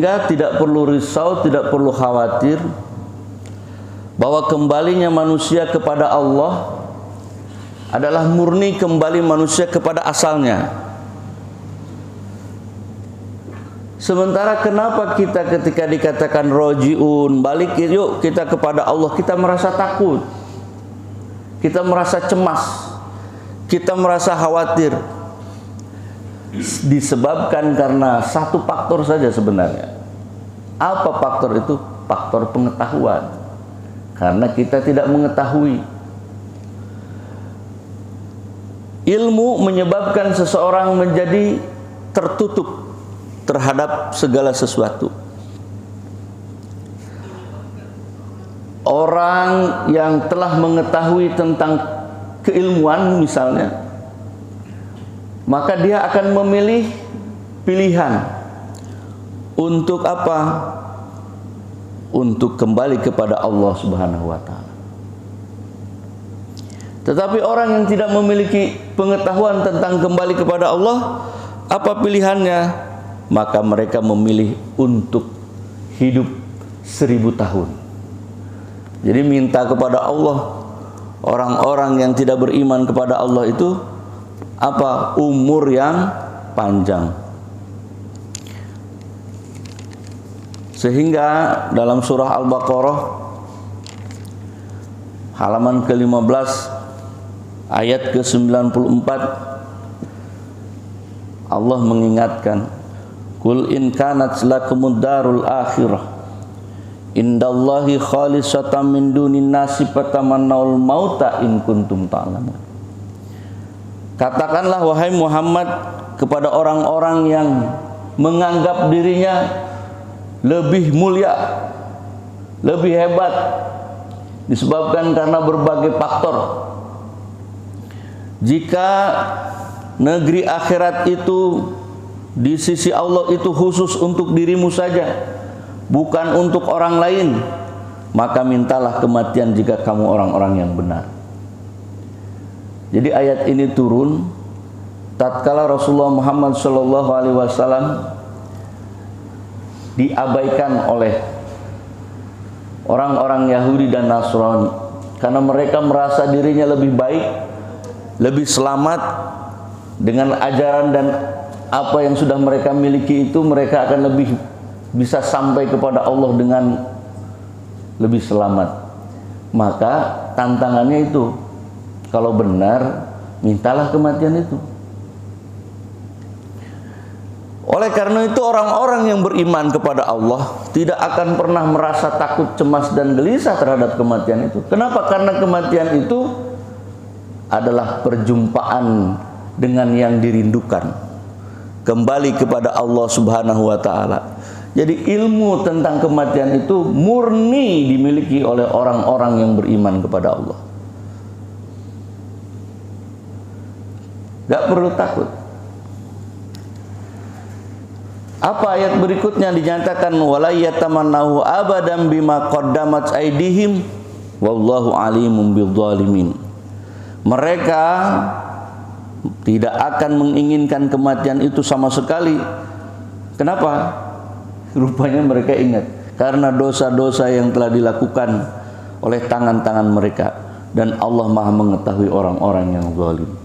Sehingga tidak perlu risau, tidak perlu khawatir bahwa kembalinya manusia kepada Allah adalah murni kembali manusia kepada asalnya. Sementara kenapa kita ketika dikatakan rojiun, balik yuk kita kepada Allah, kita merasa takut, kita merasa cemas, kita merasa khawatir? Disebabkan karena satu faktor saja sebenarnya. Apa faktor itu? Faktor pengetahuan. Karena kita tidak mengetahui. Ilmu menyebabkan seseorang menjadi tertutup terhadap segala sesuatu. Orang yang telah mengetahui tentang keilmuan misalnya, maka dia akan memilih pilihan untuk apa? Untuk kembali kepada Allah Subhanahu wa ta'ala. Tetapi orang yang tidak memiliki pengetahuan tentang kembali kepada Allah, apa pilihannya? Maka mereka memilih untuk hidup 1000 tahun. Jadi minta kepada Allah. Orang-orang yang tidak beriman kepada Allah itu apa? Umur yang panjang. Sehingga dalam surah Al-Baqarah halaman ke-15 ayat ke-94 Allah mengingatkan, "Qul in kanat lakumud darul akhirah indallahi khalisatan min dunin nasi fatamannawul mauta in kuntum ta'lamun." Katakanlah wahai Muhammad kepada orang-orang yang menganggap dirinya lebih mulia, lebih hebat disebabkan karena berbagai faktor. Jika negeri akhirat itu di sisi Allah itu khusus untuk dirimu saja, bukan untuk orang lain, maka mintalah kematian jika kamu orang-orang yang benar. Jadi ayat ini turun tatkala Rasulullah Muhammad SAW diabaikan oleh orang-orang Yahudi dan Nasrani karena mereka merasa dirinya lebih baik, lebih selamat dengan ajaran dan apa yang sudah mereka miliki itu, mereka akan lebih bisa sampai kepada Allah dengan lebih selamat. Maka tantangannya itu, kalau benar, mintalah kematian itu. Oleh karena itu orang-orang yang beriman kepada Allah tidak akan pernah merasa takut, cemas dan gelisah terhadap kematian itu. Kenapa? Karena kematian itu adalah perjumpaan dengan yang dirindukan, kembali kepada Allah Subhanahu wa ta'ala. Jadi ilmu tentang kematian itu murni dimiliki oleh orang-orang yang beriman kepada Allah. Gak perlu takut. Apa ayat berikutnya dinyatakan, wala yatamannahu abadan bima qaddamat aydihim wallahu alimun bidzalimin. Mereka tidak akan menginginkan kematian itu sama sekali. Kenapa? Rupanya mereka ingat karena dosa-dosa yang telah dilakukan oleh tangan-tangan mereka, dan Allah Maha mengetahui orang-orang yang zalim.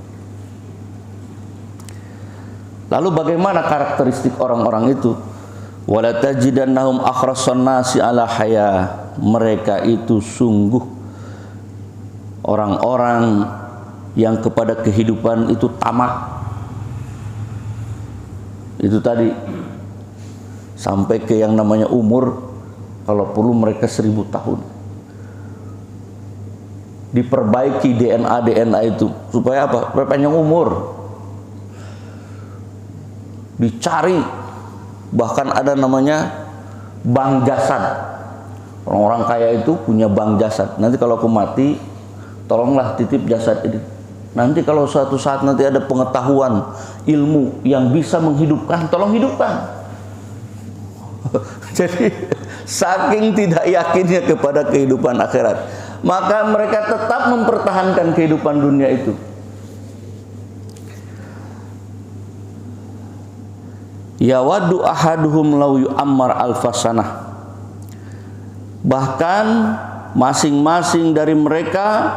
Lalu bagaimana karakteristik orang-orang itu? Wala tajidannahum akhrasan nasi ala haya. Mereka itu sungguh orang-orang yang kepada kehidupan itu tamak. Itu tadi sampai ke yang namanya umur, kalau perlu mereka 1000 tahun. Diperbaiki DNA itu supaya apa? Supaya panjang umur. Dicari, bahkan ada namanya bank jasad. Orang-orang kaya itu punya bank jasad. Nanti kalau aku mati, tolonglah titip jasad ini. Nanti kalau suatu saat nanti ada pengetahuan ilmu yang bisa menghidupkan, tolong hidupkan. Jadi saking tidak yakinnya kepada kehidupan akhirat, maka mereka tetap mempertahankan kehidupan dunia itu. yawaddu ahaduhum law yu'ammar alfasanah. Bahkan masing-masing dari mereka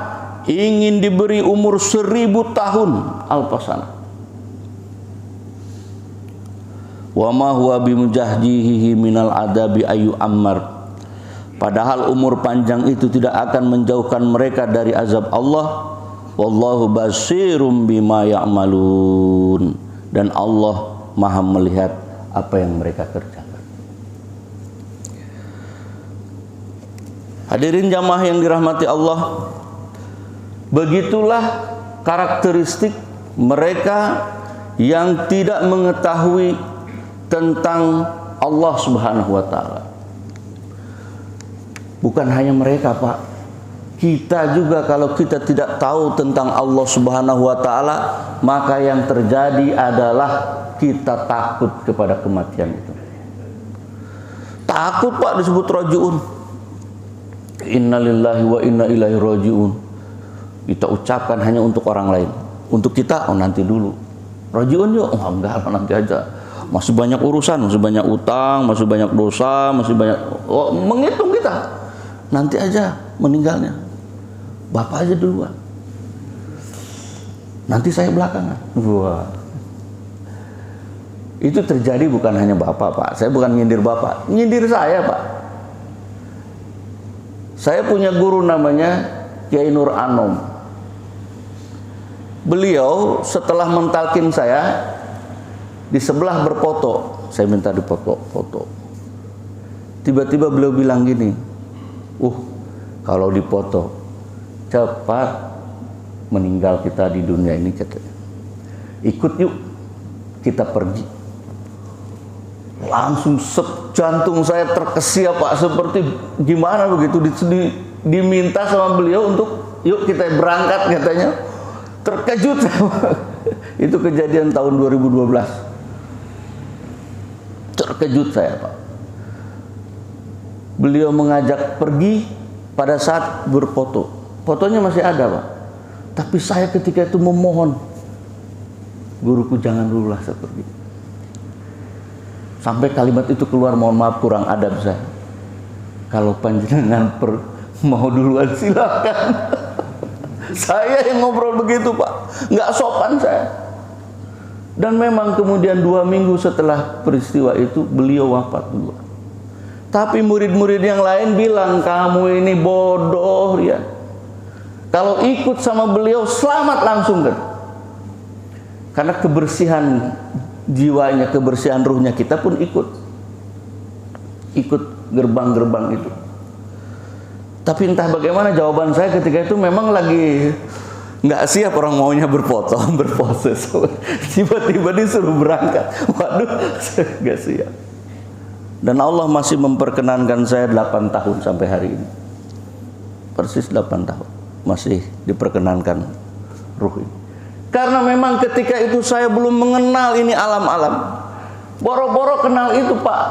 ingin diberi umur 1000 tahun, alfasanah. Wa ma huwa bimujahjihi minal adabi ayu ammar. Padahal umur panjang itu tidak akan menjauhkan mereka dari azab Allah. Wallahu basirum bima ya'malun. Dan Allah Maha melihat apa yang mereka kerjakan. Hadirin jamaah yang dirahmati Allah, begitulah karakteristik mereka yang tidak mengetahui tentang Allah Subhanahu wa taala. Bukan hanya mereka, Pak. Kita juga kalau kita tidak tahu tentang Allah Subhanahu wa taala, maka yang terjadi adalah kita takut kepada kematian itu. Takut, Pak, disebut rajiun. Innalillahi wa inna ilaihi rajiun. Kita ucapkan hanya untuk orang lain. Untuk kita, oh nanti dulu. Rajiun yuk, oh enggak, nanti aja. Masih banyak urusan, masih banyak utang, masih banyak dosa, masih banyak menghitung kita. Nanti aja meninggalnya. Bapak aja duluan. Nanti saya belakangan. Wah. Itu terjadi bukan hanya Bapak, Pak. Saya bukan nyindir Bapak, nyindir saya, Pak. Saya punya guru namanya Kiai Nur Anom. Beliau setelah mentalkin saya, di sebelah berfoto, saya minta dipoto. Tiba-tiba beliau bilang gini, kalau dipoto cepat meninggal kita di dunia ini, katanya. Ikut yuk, kita pergi. Langsung jantung saya terkesiap, Pak, seperti gimana begitu diminta sama beliau untuk yuk kita berangkat, katanya. Terkejut saya. Itu kejadian tahun 2012. Terkejut saya, Pak. Beliau mengajak pergi pada saat berfoto. Fotonya masih ada, Pak. Tapi saya ketika itu memohon, guruku jangan dulu lah saya pergi. Sampai kalimat itu keluar, mohon maaf kurang adab saya. Kalau panjenengan mau duluan silakan. Saya yang ngobrol begitu, Pak. Nggak sopan saya. Dan memang kemudian 2 minggu setelah peristiwa itu beliau wafat dulu. Tapi murid-murid yang lain bilang, kamu ini bodoh, ya. Kalau ikut sama beliau selamat langsung, kan? Karena kebersihan jiwanya, kebersihan ruhnya kita pun ikut gerbang-gerbang itu. Tapi entah bagaimana jawaban saya ketika itu memang lagi nggak siap, orang maunya berfoto, berpose. Tiba-tiba disuruh berangkat. Waduh, saya nggak siap. Dan Allah masih memperkenankan saya 8 tahun sampai hari ini. Persis 8 tahun. Masih diperkenankan ruh ini. Karena memang ketika itu saya belum mengenal ini alam-alam. Boro-boro kenal itu, Pak.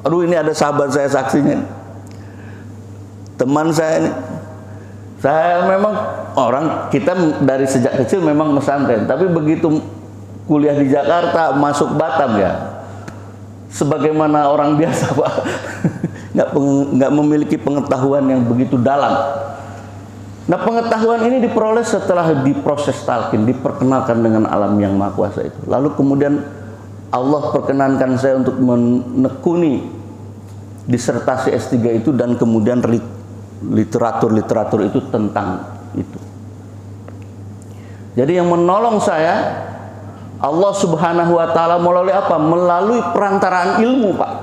Aduh, ini ada sahabat saya saksinya. Teman saya ini. Saya memang kita dari sejak kecil memang pesantren, tapi begitu kuliah di Jakarta, masuk Batam, ya sebagaimana orang biasa, Pak, nggak memiliki pengetahuan yang begitu dalam. Nah, pengetahuan ini diperoleh setelah diproses talqin, diperkenalkan dengan alam yang maha kuasa itu. Lalu kemudian Allah perkenankan saya untuk menekuni disertasi S3 itu, dan kemudian literatur itu tentang itu. Jadi yang menolong saya Allah Subhanahu wa taala melalui apa? Melalui perantaraan ilmu, Pak.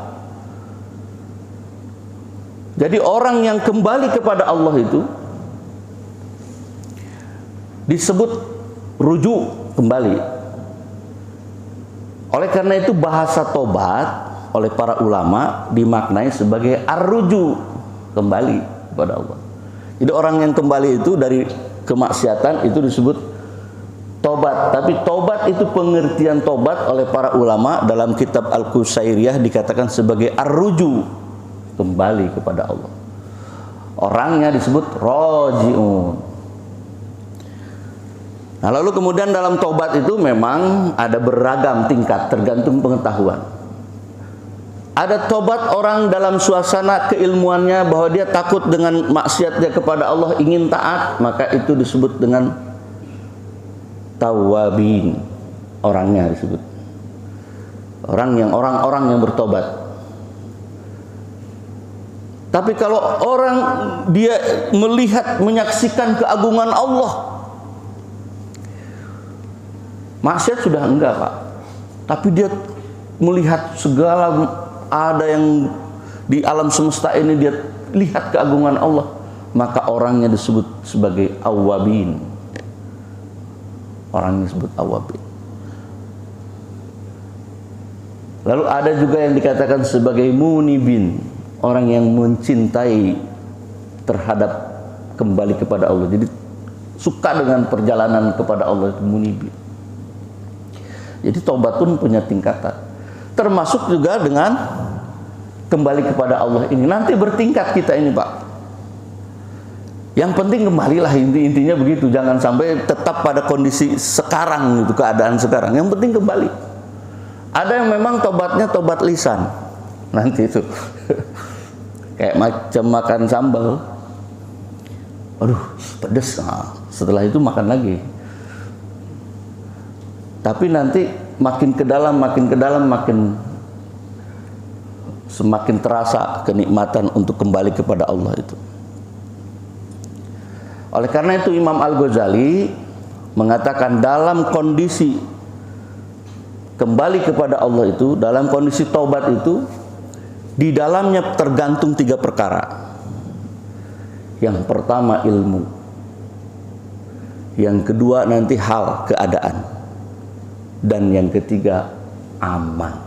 Jadi orang yang kembali kepada Allah itu disebut rujuk kembali. Oleh karena itu bahasa tobat oleh para ulama dimaknai sebagai ar-ruju, kembali kepada Allah. Jadi orang yang kembali itu dari kemaksiatan itu disebut tobat. Tapi tobat itu pengertian tobat oleh para ulama dalam kitab Al-Qusairiyah dikatakan sebagai ar-ruju, kembali kepada Allah. Orangnya disebut roji'un. Nah, lalu kemudian dalam tobat itu memang ada beragam tingkat tergantung pengetahuan. Ada tobat orang dalam suasana keilmuannya bahwa dia takut dengan maksiat dia kepada Allah, ingin taat, maka itu disebut dengan tawabin. Orangnya disebut orang-orang yang bertobat. Tapi kalau orang dia melihat, menyaksikan keagungan Allah, maksiat sudah enggak, Pak. Tapi dia melihat segala, ada yang di alam semesta ini dia lihat keagungan Allah, maka orangnya disebut sebagai awabin. Orangnya disebut awabin. Lalu ada juga yang dikatakan sebagai munibin, orang yang mencintai terhadap kembali kepada Allah. Jadi suka dengan perjalanan kepada Allah, itu munibin. Jadi taubat pun punya tingkatan. Termasuk juga dengan kembali kepada Allah ini. Nanti bertingkat kita ini, Pak. Yang penting kembalilah, intinya begitu. Jangan sampai tetap pada kondisi sekarang, itu keadaan sekarang. Yang penting kembali. Ada yang memang tobatnya tobat lisan. Nanti itu kayak macam makan sambal. Aduh, pedes. Nah, setelah itu makan lagi. Tapi nanti makin ke dalam, semakin terasa kenikmatan untuk kembali kepada Allah itu. Oleh karena itu Imam Al-Ghazali mengatakan dalam kondisi kembali kepada Allah itu, dalam kondisi taubat itu, di dalamnya tergantung 3 perkara. Yang pertama ilmu, yang kedua nanti hal, keadaan, dan yang ketiga amal.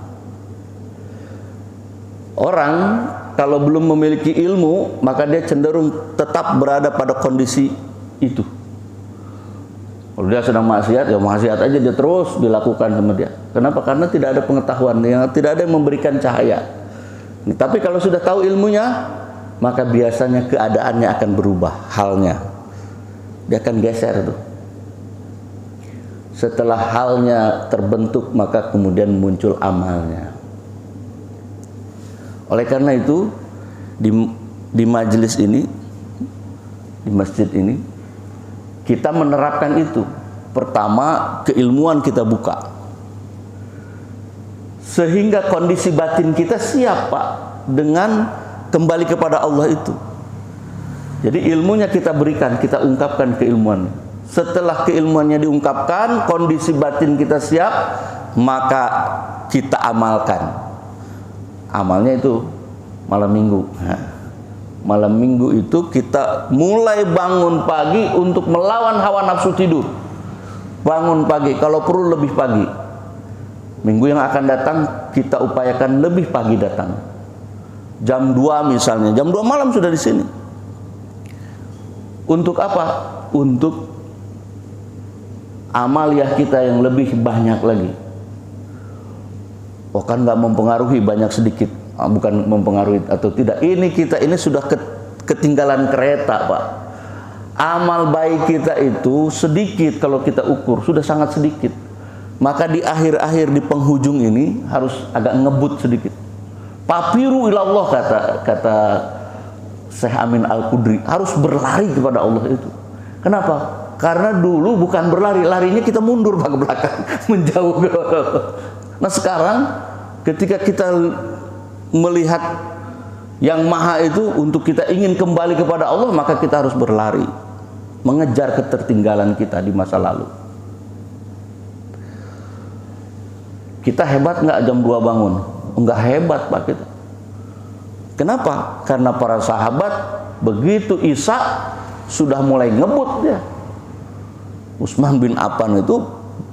Orang kalau belum memiliki ilmu, maka dia cenderung tetap berada pada kondisi itu. Kalau dia sedang maksiat, ya maksiat aja dia terus dilakukan sama dia. Kenapa? Karena tidak ada pengetahuan, tidak ada yang memberikan cahaya. Tapi kalau sudah tahu ilmunya, maka biasanya keadaannya akan berubah, halnya. Dia akan geser tuh. Setelah halnya terbentuk, maka kemudian muncul amalnya. Oleh karena itu, di majelis ini, di masjid ini, kita menerapkan itu. Pertama, keilmuan kita buka. Sehingga kondisi batin kita siap, Pak, dengan kembali kepada Allah itu. Jadi ilmunya kita berikan, kita ungkapkan keilmuan. Setelah keilmuannya diungkapkan, kondisi batin kita siap, maka kita amalkan. Amalnya itu malam minggu. Nah, malam minggu itu kita mulai bangun pagi untuk melawan hawa nafsu tidur. Bangun pagi, kalau perlu lebih pagi. Minggu yang akan datang kita upayakan lebih pagi datang. Jam 2 misalnya, jam 2 malam sudah di sini. Untuk apa? Untuk amaliyah kita yang lebih banyak lagi. Oh, kan nggak mempengaruhi banyak sedikit. Bukan mempengaruhi atau tidak. Ini sudah ketinggalan kereta, Pak. Amal baik kita itu sedikit kalau kita ukur, sudah sangat sedikit. Maka di akhir-akhir, di penghujung ini harus agak ngebut sedikit. Papiru ilallah, kata Syekh Amin Al-Qudri, harus berlari kepada Allah itu. Kenapa? Karena dulu bukan berlari, larinya kita mundur ke belakang, menjauh ke Allah. Nah sekarang ketika kita melihat yang maha itu, untuk kita ingin kembali kepada Allah, maka kita harus berlari, mengejar ketertinggalan kita di masa lalu. Kita hebat nggak jam 2 bangun? Enggak hebat, Pak, kita. Kenapa? Karena para sahabat begitu Isya sudah mulai ngebut dia. Utsman bin Affan itu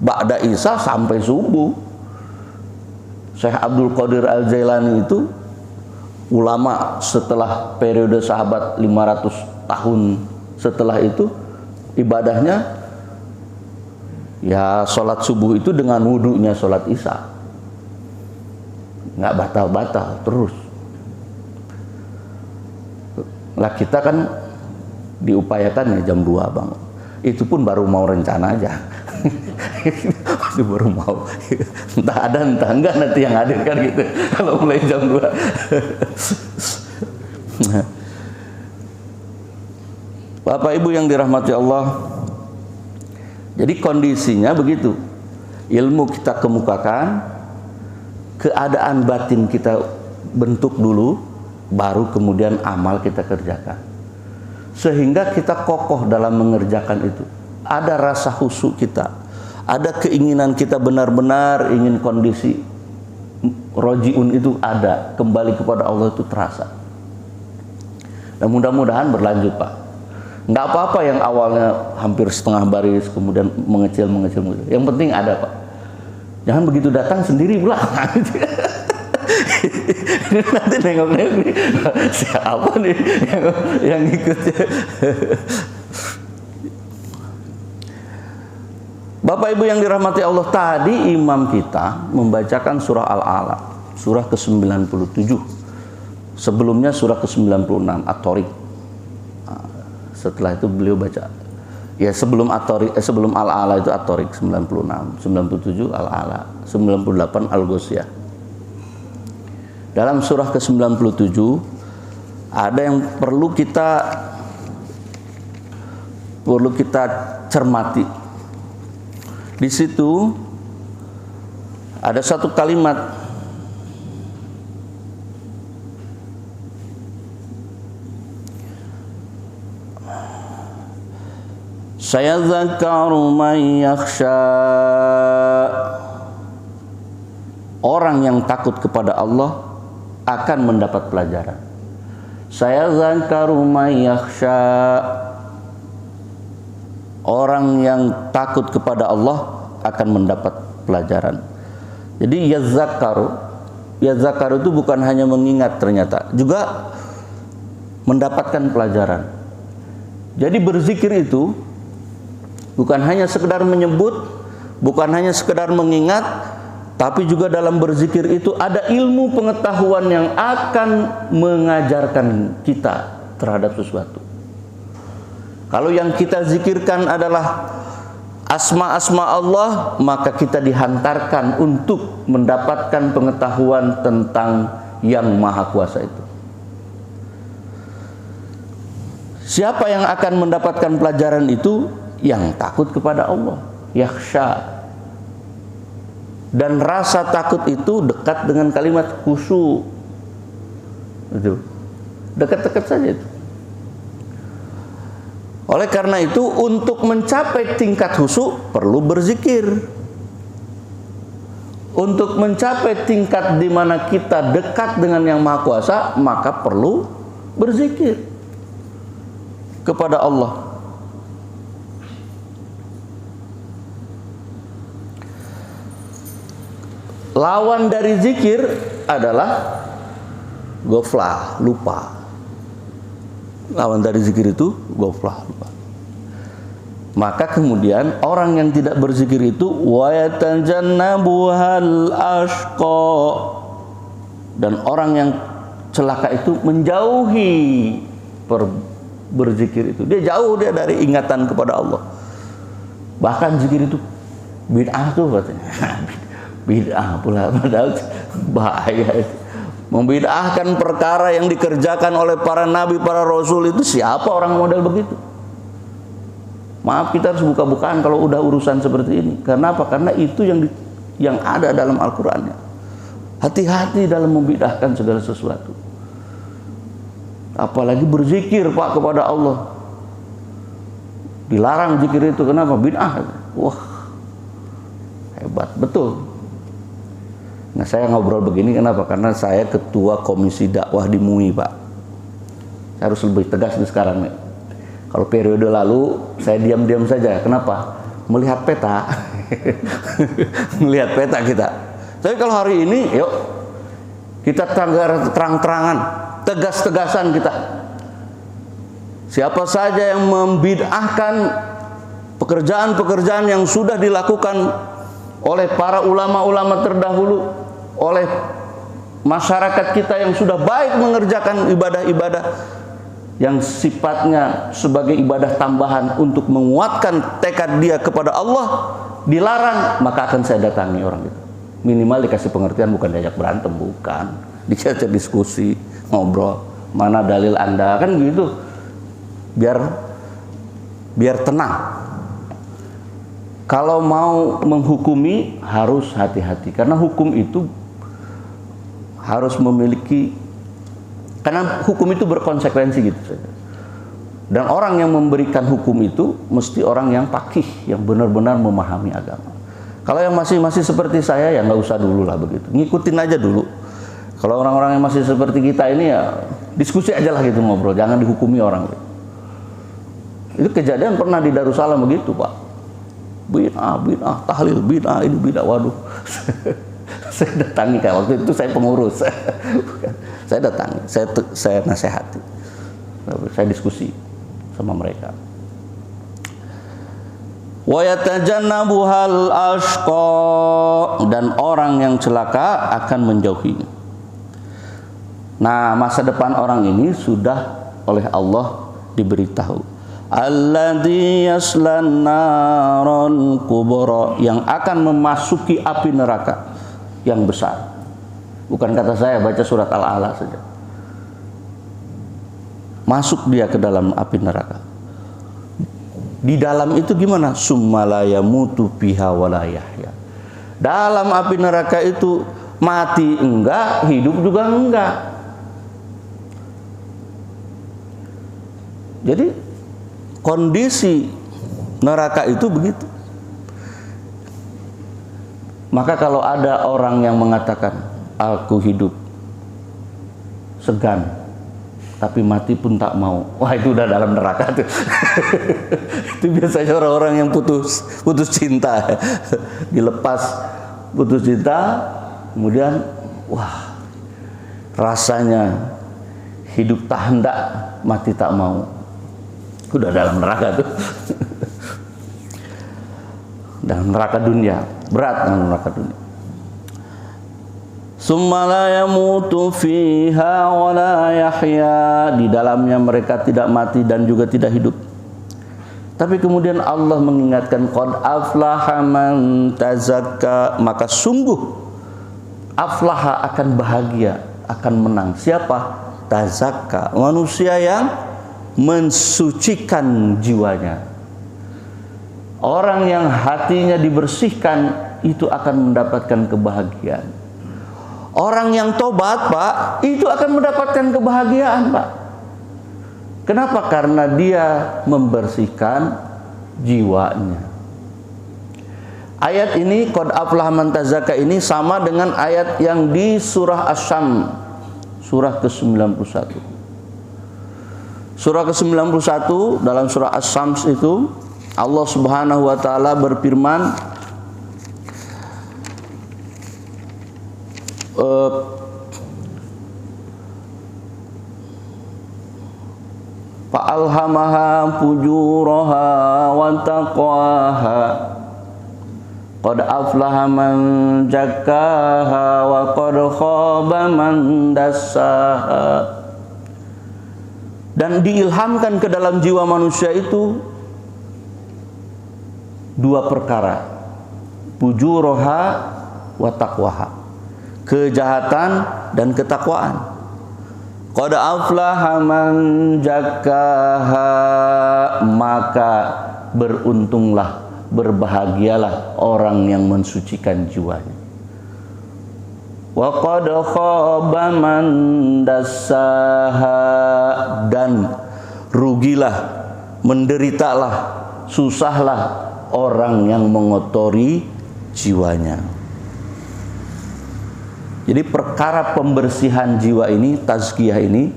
ba'da Isya sampai subuh. Syekh Abdul Qadir Al-Jailani itu ulama setelah periode sahabat 500 tahun setelah itu, ibadahnya ya sholat subuh itu dengan wudhunya sholat Isya, nggak batal-batal terus. Lah kita kan diupayakan ya jam 2 bangun, itu pun baru mau rencana aja. Pasti baru mau. Entah ada entah enggak nanti yang hadir kan gitu. Kalau mulai jam 2. Bapak Ibu yang dirahmati Allah, jadi kondisinya begitu. Ilmu kita kemukakan, keadaan batin kita bentuk dulu, baru kemudian amal kita kerjakan. Sehingga kita kokoh dalam mengerjakan itu. Ada rasa khusyuk kita, ada keinginan kita benar-benar ingin kondisi rojiun itu ada, kembali kepada Allah itu terasa. Dan mudah-mudahan berlanjut Pak. Nggak apa-apa yang awalnya hampir setengah baris, kemudian mengecil. Yang penting ada Pak. Jangan begitu datang sendiri pulang. Nanti nengok-nengok nih, siapa nih yang ikutnya. Bapak Ibu yang dirahmati Allah, tadi imam kita membacakan surah Al-Alaq, surah ke-97. Sebelumnya surah ke-96 At-Tariq. Setelah itu beliau baca, ya sebelum sebelum Al-Alaq itu At-Tariq 96, 97 Al-Alaq, 98 Al-Ghasyiyah. Dalam surah ke-97 ada yang perlu kita cermati. Di situ ada satu kalimat, sayadzakkaru man yakhsha. Orang yang takut kepada Allah akan mendapat pelajaran. Sayadzakkaru man yakhsha. Orang yang takut kepada Allah akan mendapat pelajaran. Jadi yazakkaru itu bukan hanya mengingat, ternyata juga mendapatkan pelajaran. Jadi berzikir itu bukan hanya sekedar menyebut, bukan hanya sekedar mengingat, tapi juga dalam berzikir itu ada ilmu pengetahuan yang akan mengajarkan kita terhadap sesuatu. Kalau yang kita zikirkan adalah asma-asma Allah, maka kita dihantarkan untuk mendapatkan pengetahuan tentang yang Maha Kuasa itu. Siapa yang akan mendapatkan pelajaran itu? Yang takut kepada Allah, yakhsha. Dan rasa takut itu dekat dengan kalimat khusyuk. Itu dekat-dekat saja itu. Oleh karena itu, untuk mencapai tingkat khusyuk perlu berzikir. Untuk mencapai tingkat di mana kita dekat dengan Yang Maha Kuasa, maka perlu berzikir kepada Allah. Lawan dari zikir adalah ghaflah, lupa. Lawan dari zikir itu ghaflah, lupa. Maka kemudian orang yang tidak berzikir itu wa yatajannabuhal ashqa, dan orang yang celaka itu menjauhi berzikir itu. Dia jauh dari ingatan kepada Allah. Bahkan zikir itu bid'ah tuh katanya. Bid'ah pula, padahal bahaya itu. Membid'ahkan perkara yang dikerjakan oleh para nabi, para rasul itu. Siapa orang model begitu? Maaf, kita harus buka-bukaan kalau udah urusan seperti ini. Karena apa? Karena itu yang ada dalam Al-Qur'annya. Hati-hati dalam membid'ahkan segala sesuatu. Apalagi berzikir Pak kepada Allah. Dilarang zikir itu. Kenapa? Bid'ah. Wah, hebat betul. Nah, saya ngobrol begini kenapa? Karena saya ketua komisi dakwah di MUI Pak. Saya harus lebih tegas nih sekarang nih. Kalau periode lalu saya diam-diam saja. Kenapa? Melihat peta. Melihat peta kita. Tapi kalau hari ini, yuk kita terang-terangan, tegas-tegasan kita. Siapa saja yang membid'ahkan pekerjaan-pekerjaan yang sudah dilakukan oleh para ulama-ulama terdahulu, oleh masyarakat kita yang sudah baik mengerjakan ibadah-ibadah yang sifatnya sebagai ibadah tambahan untuk menguatkan tekad dia kepada Allah, dilarang, maka akan saya datangi orang itu. Minimal dikasih pengertian, bukan diajak berantem, bukan. Diajak diskusi, ngobrol, mana dalil Anda, kan gitu. Biar tenang. Kalau mau menghukumi harus hati-hati, karena hukum itu harus memiliki, karena hukum itu berkonsekuensi gitu saja. Dan orang yang memberikan hukum itu mesti orang yang faqih, yang benar-benar memahami agama. Kalau yang masih seperti saya, ya nggak usah dulu lah begitu, ngikutin aja dulu. Kalau orang-orang yang masih seperti kita ini, ya diskusi aja lah gitu, ngobrol, jangan dihukumi orang. Itu kejadian pernah di Darussalam begitu, Pak. Bid'ah, tahlil, bid'ah, ini bid'ah, waduh. Saya datangi, kayak waktu itu saya pengurus. Saya datangi, saya nasihati, saya diskusi sama mereka. Wa yatajannabuhal ashqa, dan orang yang celaka akan menjauhinya. Nah, masa depan orang ini sudah oleh Allah diberitahu. Alladzi yaslan naral kubra, yang akan memasuki api neraka yang besar. Bukan kata saya, baca surat Al-A'la saja. Masuk dia ke dalam api neraka. Di dalam itu gimana? Summa la yamutu fiha wa la yahya. Dalam api neraka itu mati enggak, hidup juga enggak. Jadi kondisi neraka itu begitu. Maka kalau ada orang yang mengatakan, aku hidup segan, tapi mati pun tak mau, wah itu udah dalam neraka tuh. Itu biasanya orang-orang yang putus cinta, dilepas putus cinta, kemudian wah rasanya hidup tak hendak, mati tak mau, udah dalam neraka tuh. Dalam neraka dunia, berat dalam neraka dunia. Summa la yamutu fiha wa la yahya, di dalamnya mereka tidak mati dan juga tidak hidup. Tapi kemudian Allah mengingatkan, qad aflaha man tazakka, maka sungguh aflaha, akan bahagia, akan menang. Siapa? Tazakka, manusia yang mensucikan jiwanya. Orang yang hatinya dibersihkan itu akan mendapatkan kebahagiaan. Orang yang tobat, Pak, itu akan mendapatkan kebahagiaan, Pak. Kenapa? Karena dia membersihkan jiwanya. Ayat ini, qad aflaha man tazakka, ini sama dengan ayat yang di surah Asy-Syams, surah ke-91. Surah ke-91 dalam surah Asy-Syams itu Allah Subhanahu wa taala berfirman, fa'alhamaha fujuraha wa taqwaha qad aflaha man zakkaha wa qad khaba man dassaha. Dan diilhamkan ke dalam jiwa manusia itu dua perkara, fujuraha wa taqwaha, kejahatan dan ketakwaan. Qad aflaha man zakkaha, maka beruntunglah, berbahagialah orang yang mensucikan jiwanya. Wa qad khaba man dassaha, dan rugilah, menderitalah, susahlah orang yang mengotori jiwanya. Jadi perkara pembersihan jiwa ini, tazkiyah ini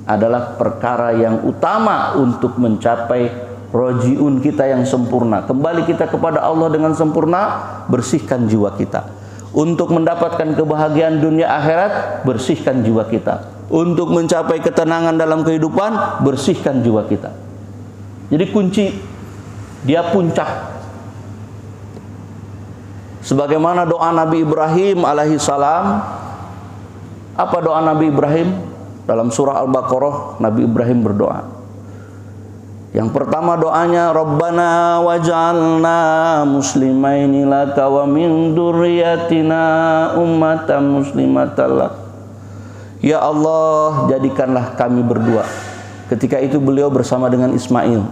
adalah perkara yang utama untuk mencapai rojiun kita yang sempurna. Kembali kita kepada Allah dengan sempurna, bersihkan jiwa kita. Untuk mendapatkan kebahagiaan dunia akhirat, bersihkan jiwa kita. Untuk mencapai ketenangan dalam kehidupan, bersihkan jiwa kita. Jadi kunci, dia puncak. Sebagaimana doa Nabi Ibrahim alaihissalam. Apa doa Nabi Ibrahim? Dalam surah Al-Baqarah, Nabi Ibrahim berdoa, Yang pertama doanya, Rabbana waj'alna muslimaini laka wa min dzurriyyatina ummatan muslimatan lak. Ya Allah, jadikanlah kami berdua. Ketika itu beliau bersama dengan Ismail.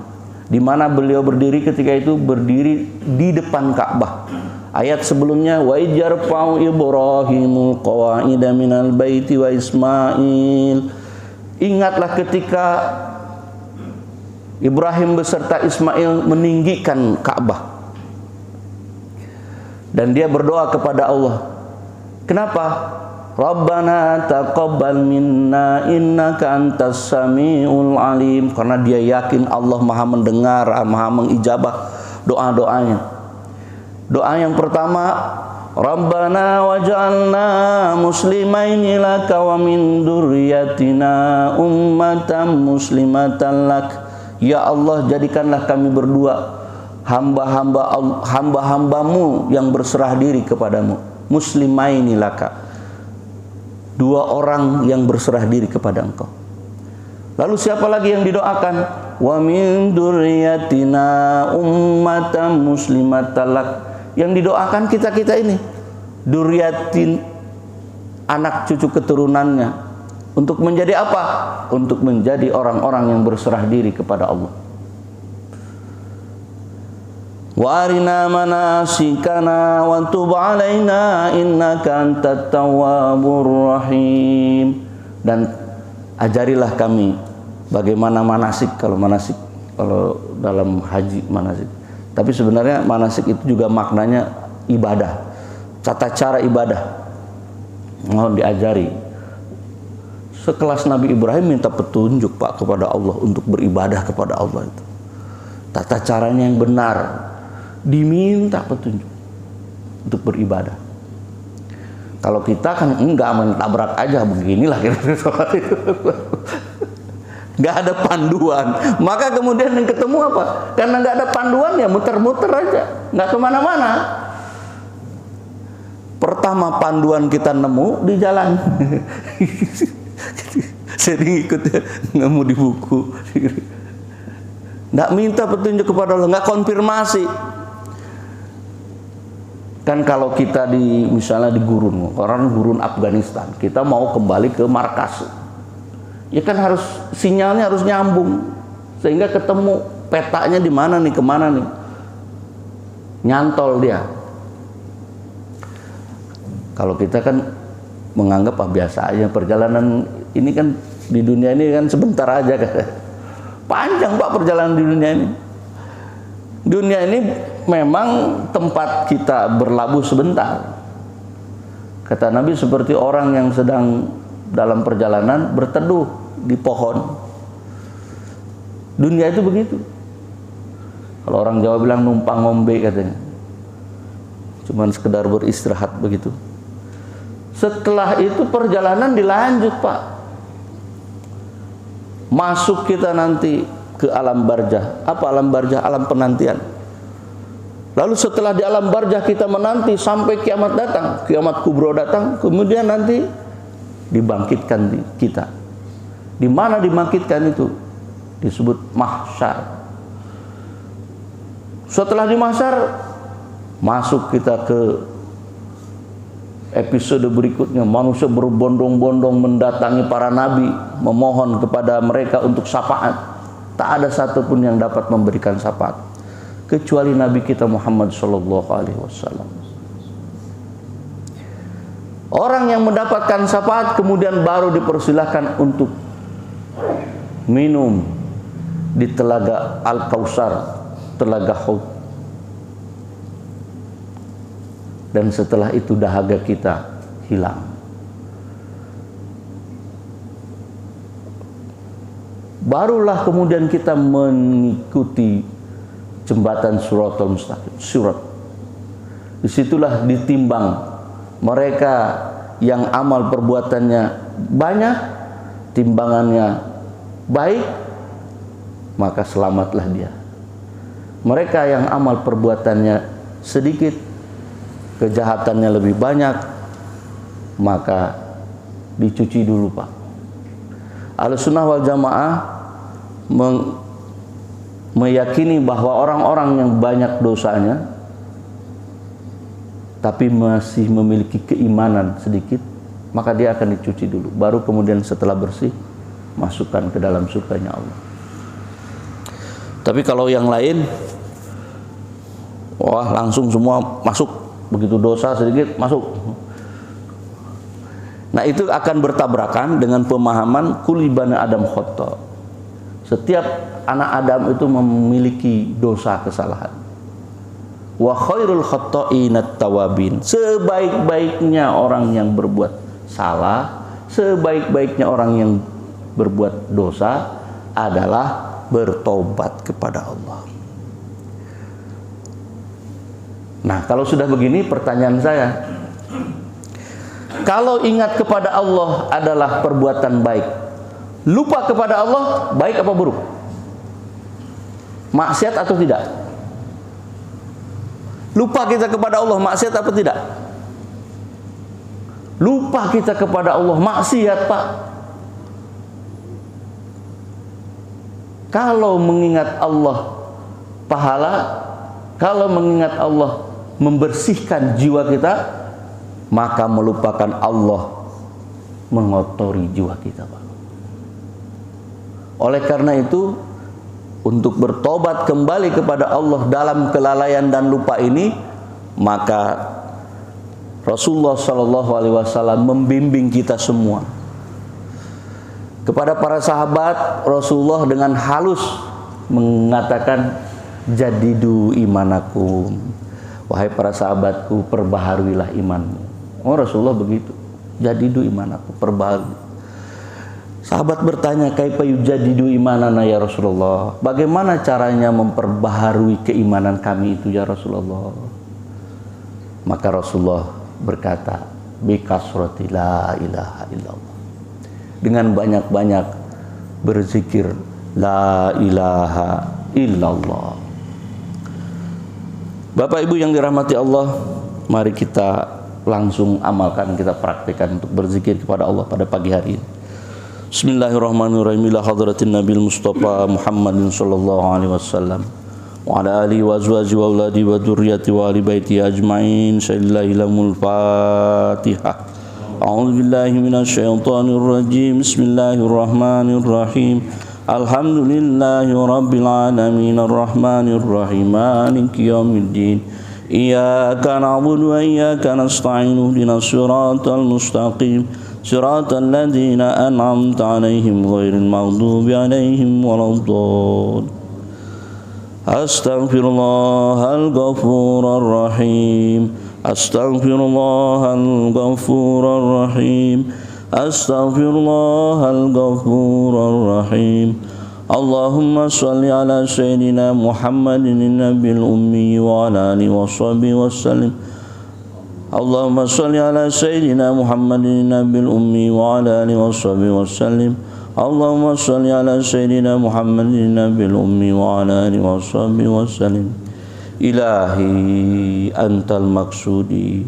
Di mana beliau berdiri ketika itu? Berdiri di depan Ka'bah. Ayat sebelumnya, wa ijarfa'u Ibrahimul qawa'ida minal baiti wa Ismail. Ingatlah ketika Ibrahim beserta Ismail meninggikan Ka'bah. Dan dia berdoa kepada Allah. Kenapa? Rabbana taqabbal minna innaka antas samiul alim. Karena dia yakin Allah Maha mendengar, Maha mengijabah doa-doanya. Doa yang pertama, Rabbana waj'alna muslimaini laka wa min dzurriyyatina ummatan muslimatan lak. Ya Allah, jadikanlah kami berdua hamba-hambamu yang berserah diri kepadamu. Muslimaini laka, dua orang yang berserah diri kepada Engkau. Lalu siapa lagi yang didoakan? Wa min dzurriyyatina ummatan muslimatan lak. Yang didoakan kita-kita ini, dzurriyyatin, anak cucu keturunannya. Untuk menjadi apa? Untuk menjadi orang-orang yang berserah diri kepada Allah. Wa arina manasikana wa tub alaina innaka antat tawwabur rahim. Dan ajarilah kami bagaimana manasik. Kalau dalam haji manasik. Tapi sebenarnya manasik itu juga maknanya ibadah, tata cara ibadah. Mohon diajari. Sekelas Nabi Ibrahim minta petunjuk Pak kepada Allah untuk beribadah kepada Allah itu. Tata caranya yang benar, diminta petunjuk untuk beribadah. Kalau kita kan enggak, mentabrak aja beginilah kira-kira sholat itu. Enggak ada panduan. Maka kemudian yang ketemu apa? Karena enggak ada panduan ya muter-muter aja, enggak kemana-mana. Pertama panduan kita nemu di jalan. Sering ikut ya, nemu di buku. Nggak minta petunjuk kepada Allah, nggak konfirmasi. Kan kalau kita misalnya di gurun, orang gurun Afghanistan, kita mau kembali ke markas, ya kan harus sinyalnya harus nyambung, sehingga ketemu petanya di mana nih, kemana nih, nyantol dia. Kalau kita kan menganggap biasa aja perjalanan ini kan di dunia ini kan sebentar aja kan. Panjang Pak perjalanan di dunia ini. Dunia ini memang tempat kita berlabuh sebentar. Kata Nabi seperti orang yang sedang dalam perjalanan berteduh di pohon. Dunia itu begitu. Kalau orang Jawa bilang numpang ngombe katanya. Cuman sekedar beristirahat begitu. Setelah itu perjalanan dilanjut Pak. Masuk kita nanti ke alam barzah. Apa alam barzah? Alam penantian. Lalu setelah di alam barzah kita menanti sampai kiamat datang, kiamat kubro datang, kemudian nanti dibangkitkan kita. Di mana dibangkitkan itu? Disebut mahsyar. Setelah di mahsyar, masuk kita ke episode berikutnya. Manusia berbondong-bondong mendatangi para nabi, memohon kepada mereka untuk syafaat. Tak ada satupun yang dapat memberikan syafaat kecuali Nabi kita Muhammad SAW. Orang yang mendapatkan syafaat kemudian baru dipersilahkan untuk minum di telaga Al-Kautsar, telaga Haud. Dan setelah itu dahaga kita hilang. Barulah kemudian kita mengikuti jembatan Shiratal Mustaqim, sirat. Disitulah ditimbang mereka yang amal perbuatannya banyak, timbangannya baik, maka selamatlah dia. Mereka yang amal perbuatannya sedikit, kejahatannya lebih banyak, maka dicuci dulu Pak. Ahlussunnah wal Jamaah meyakini bahwa orang-orang yang banyak dosanya tapi masih memiliki keimanan sedikit, maka dia akan dicuci dulu, baru kemudian setelah bersih masukkan ke dalam surganya Allah. Tapi kalau yang lain, wah langsung semua masuk, begitu dosa sedikit masuk. Nah, itu akan bertabrakan dengan pemahaman kulli bani Adam khata'. Setiap anak Adam itu memiliki dosa kesalahan. Wa khairul khata'inat tawabin. Sebaik-baiknya orang yang berbuat salah, sebaik-baiknya orang yang berbuat dosa adalah bertobat kepada Allah. Nah, kalau sudah begini, pertanyaan saya, kalau ingat kepada Allah adalah perbuatan baik, lupa kepada Allah baik apa buruk? Maksiat atau tidak? Lupa kita kepada Allah maksiat apa tidak? Lupa kita kepada Allah maksiat, Pak. Kalau mengingat Allah pahala, kalau mengingat Allah membersihkan jiwa kita, maka melupakan Allah mengotori jiwa kita, Pak. Oleh karena itu, untuk bertobat kembali kepada Allah dalam kelalaian dan lupa ini, maka Rasulullah SAW membimbing kita semua. Kepada para sahabat, Rasulullah dengan halus mengatakan, jadidu imanakum. Wahai para sahabatku, perbaharuilah imanmu. Oh, Rasulullah begitu. Jadidu imanakum, perbaharui. Sahabat bertanya, kaifa yujadidu imanana ya Rasulullah? Bagaimana caranya memperbaharui keimanan kami itu ya Rasulullah? Maka Rasulullah berkata, bikasrati la ilaha illallah. Dengan banyak-banyak berzikir la ilaha illallah. Bapak Ibu yang dirahmati Allah, mari kita langsung amalkan, kita praktikkan untuk berzikir kepada Allah pada pagi hari ini. Bismillahirrahmanirrahim. Ila hadratin Nabil Mustafa Muhammadin sallallahu alaihi wasallam wa ala alihi wa azwaji wa auladi wa dzurriyyati wa ali baiti ajmain. Shallallahul Fatihah. A'udzu billahi minasy syaithanir rajim. Bismillahirrahmanirrahim. Alhamdulillahi rabbil alamin arrahmanir rahim maliki yaumiddin. Iyyaka na'budu wa iyyaka nasta'in ihdinas siratal mustaqim. Siratal ladzina an'amta 'alaihim ghairil maghdubi 'alaihim waladdallin. Astaghfirullahal ghafurur rahim. Astaghfirullahal ghafurur rahim. Astaghfirullahal ghafurur rahim. Allahumma shalli ala sayyidina Muhammadin nabiyil ummi wa ala alihi washabihi wasallim. Allahumma shalli ala sayyidina Muhammadin nabiyil ummi wa ala alihi washabihi wasallim. Allahumma shalli ala sayyidina Muhammadin nabiyil ummi wa ala alihi washabihi wasallim. Ilahi antal maksudi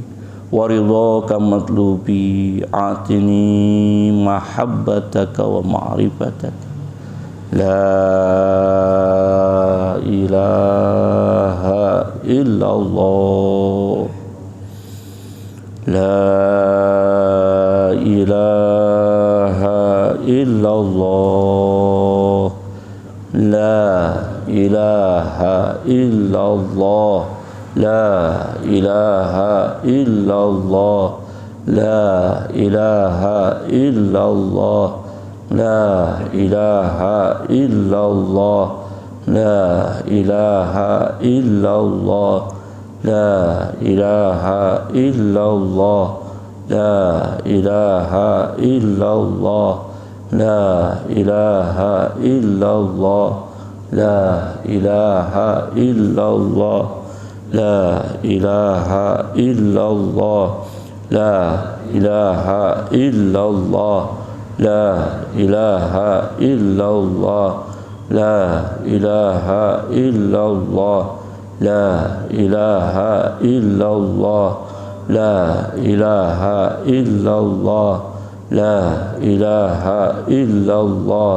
wa ridhaka matlubi, atini mahabbataka wa ma'rifataka. La ilaha illallah. La ilaha illallah. La ilaha illallah. La ilaha illallah. La ilaha illallah. La ilaha illallah. La ilaha illallah. La ilaha illallah. La ilaha illallah. La ilaha illallah. La ilaha illallah. La ilaha illallah. La ilaha illallah. La ilaha illallah. La ilaha illallah. La ilaha illallah. La ilaha illallah. La ilaha illallah.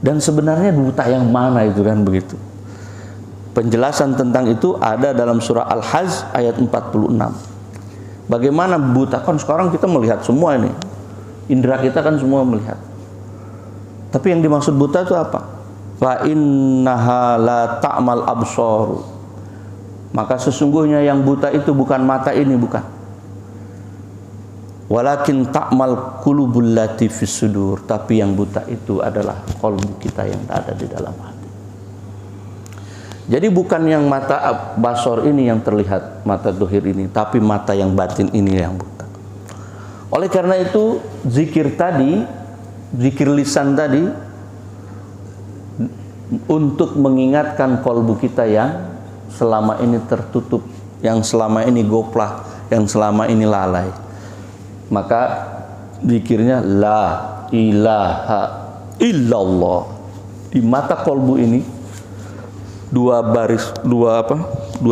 Dan sebenarnya buta yang mana itu kan begitu. Penjelasan tentang itu ada dalam surah Al-Hajj ayat 46. Bagaimana buta? Kan sekarang kita melihat semua ini. Indra kita kan semua melihat. Tapi yang dimaksud buta itu apa? Fa innaha la ta'mal absar. Maka sesungguhnya yang buta itu bukan mata ini, bukan. Walakin ta'mal qulubul lati fis sudur. Tapi yang buta itu adalah qalbu kita yang ada di dalam hati. Jadi bukan yang mata basor ini yang terlihat, mata dohir ini, tapi mata yang batin ini yang buta. Oleh karena itu, zikir tadi, zikir lisan tadi, untuk mengingatkan kalbu kita yang selama ini tertutup, yang selama ini goplah, yang selama ini lalai. Maka zikirnya la ilaha illallah. Di mata kalbu ini, dua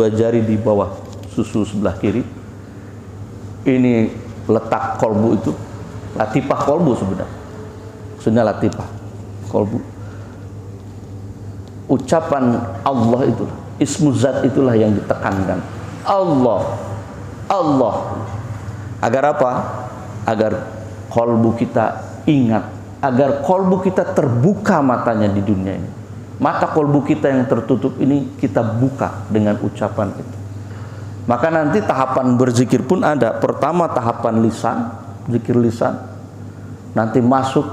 jari di bawah susu sebelah kiri, ini letak kolbu itu, latifah kolbu sebenarnya, maksudnya latifah kolbu. Ucapan Allah itulah, ismu zat itulah yang ditekankan. Allah, Allah. Agar apa? Agar kolbu kita ingat, agar kolbu kita terbuka matanya di dunia ini. Mata kolbu kita yang tertutup ini kita buka dengan ucapan itu. Maka nanti tahapan berzikir pun ada. Pertama tahapan lisan, zikir lisan. Nanti masuk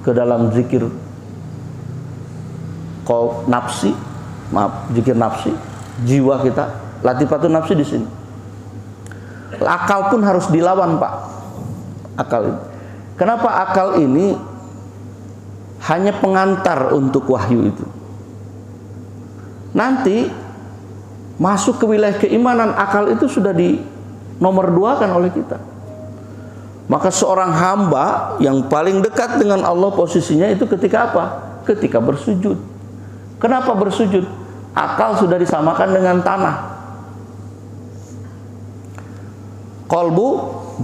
ke dalam zikir nafsi, zikir nafsi, jiwa kita. Latifatun nafsi di sini. Akal pun harus dilawan, Pak. Akal ini. Kenapa akal ini hanya pengantar untuk wahyu itu? Nanti masuk ke wilayah keimanan, akal itu sudah di nomor 2 kan oleh kita. Maka seorang hamba yang paling dekat dengan Allah posisinya itu ketika apa? Ketika bersujud. Kenapa bersujud? Akal sudah disamakan dengan tanah. Kolbu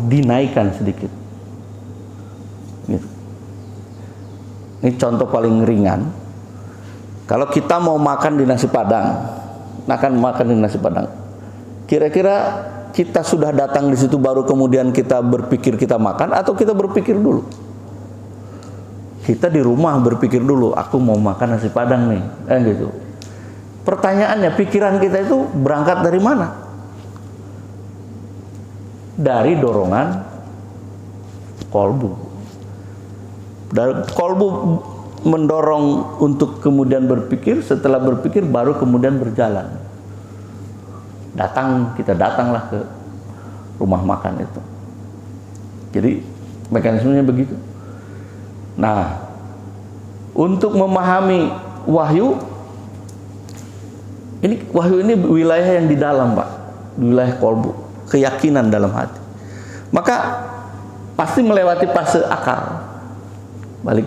dinaikkan sedikit. Gitu. Ini contoh paling ringan. Kalau kita mau makan di nasi padang, kira-kira kita sudah datang di situ baru kemudian kita berpikir kita makan, atau kita berpikir dulu? Kita di rumah berpikir dulu, aku mau makan nasi padang nih, gitu. Pertanyaannya, pikiran kita itu berangkat dari mana? Dari dorongan kolbu. Dari kolbu mendorong untuk kemudian berpikir, setelah berpikir baru kemudian berjalan. Kita datanglah ke rumah makan itu. Jadi mekanismenya begitu. Nah, untuk memahami wahyu ini wilayah yang di dalam, Pak. Wilayah kolbu, keyakinan dalam hati. Maka pasti melewati fase akal. Balik.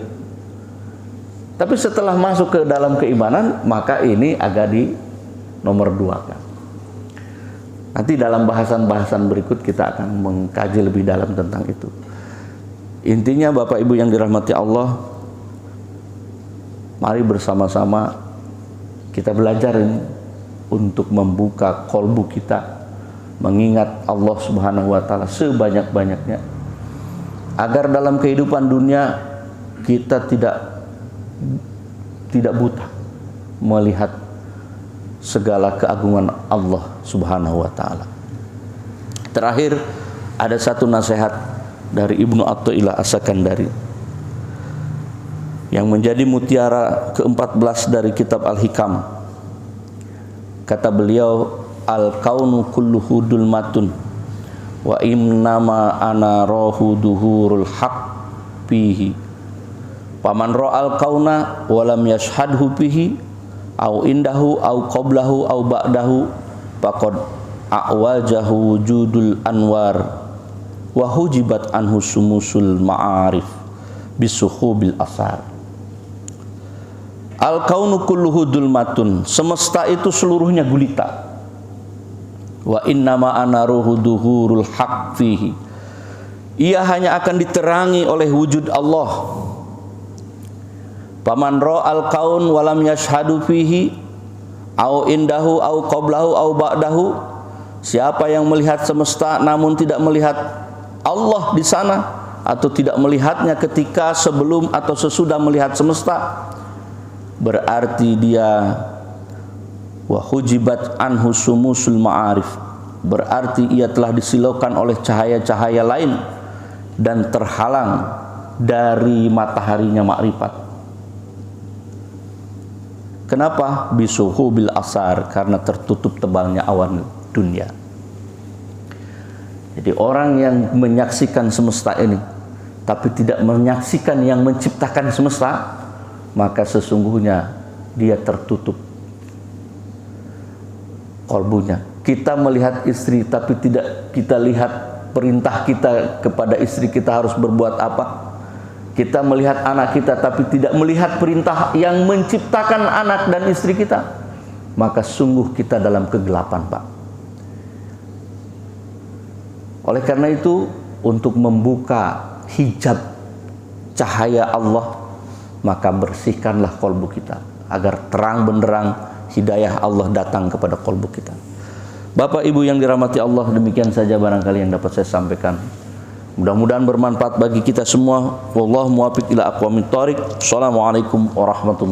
Tapi setelah masuk ke dalam keimanan, maka ini agak di nomor 2 kan. Nanti dalam bahasan-bahasan berikut kita akan mengkaji lebih dalam tentang itu. Intinya Bapak Ibu yang dirahmati Allah, mari bersama-sama kita belajar ini untuk membuka kolbu kita, mengingat Allah Subhanahu wa taala sebanyak-banyaknya, agar dalam kehidupan dunia kita tidak buta melihat segala keagungan Allah Subhanahu wa taala. Terakhir ada satu nasihat dari Ibnu Athaillah As-Sakandari yang menjadi mutiara ke-14 dari kitab Al-Hikam. Kata beliau, al-kaunu kulluhu dulmatun wa innama ana rahu duhurul haq fihi. Paman ra'al kauna walam yashhadhu bihi au indahu au qablahu au ba'dahu faqad a'wajahu wujudul anwar wa hujibat anhu sumusul ma'arif bisuhubil asar. Al kaunu kulluhu dulmatun, semesta itu seluruhnya gulita. Wa innama ana ruhu duhurul haq fihi, ia hanya akan diterangi oleh wujud Allah. Faman ra'al kaun walam yashhadu fihi au indahu au qablahu au ba'dahu, siapa yang melihat semesta namun tidak melihat Allah di sana atau tidak melihatnya ketika sebelum atau sesudah melihat semesta, berarti dia wa hujibat anhu sumusul ma'arif, berarti ia telah disilaukan oleh cahaya-cahaya lain dan terhalang dari mataharinya makrifat. Kenapa? Bisuhu bil asar, karena tertutup tebalnya awan dunia. Jadi orang yang menyaksikan semesta ini tapi tidak menyaksikan yang menciptakan semesta, maka sesungguhnya dia tertutup kalbunya. Kita melihat istri tapi tidak kita lihat perintah kita kepada istri kita harus berbuat apa. Kita melihat anak kita tapi tidak melihat perintah yang menciptakan anak dan istri kita, maka sungguh kita dalam kegelapan, Pak. Oleh karena itu, untuk membuka hijab cahaya Allah, maka bersihkanlah kalbu kita agar terang benderang hidayah Allah datang kepada kalbu kita. Bapak Ibu yang dirahmati Allah, demikian saja barangkali yang dapat saya sampaikan. Mudah-mudahan bermanfaat bagi kita semua. Wallahu muwaffiq ila aqwamit thoriq. Assalamualaikum warahmatullahi wabarakatuh.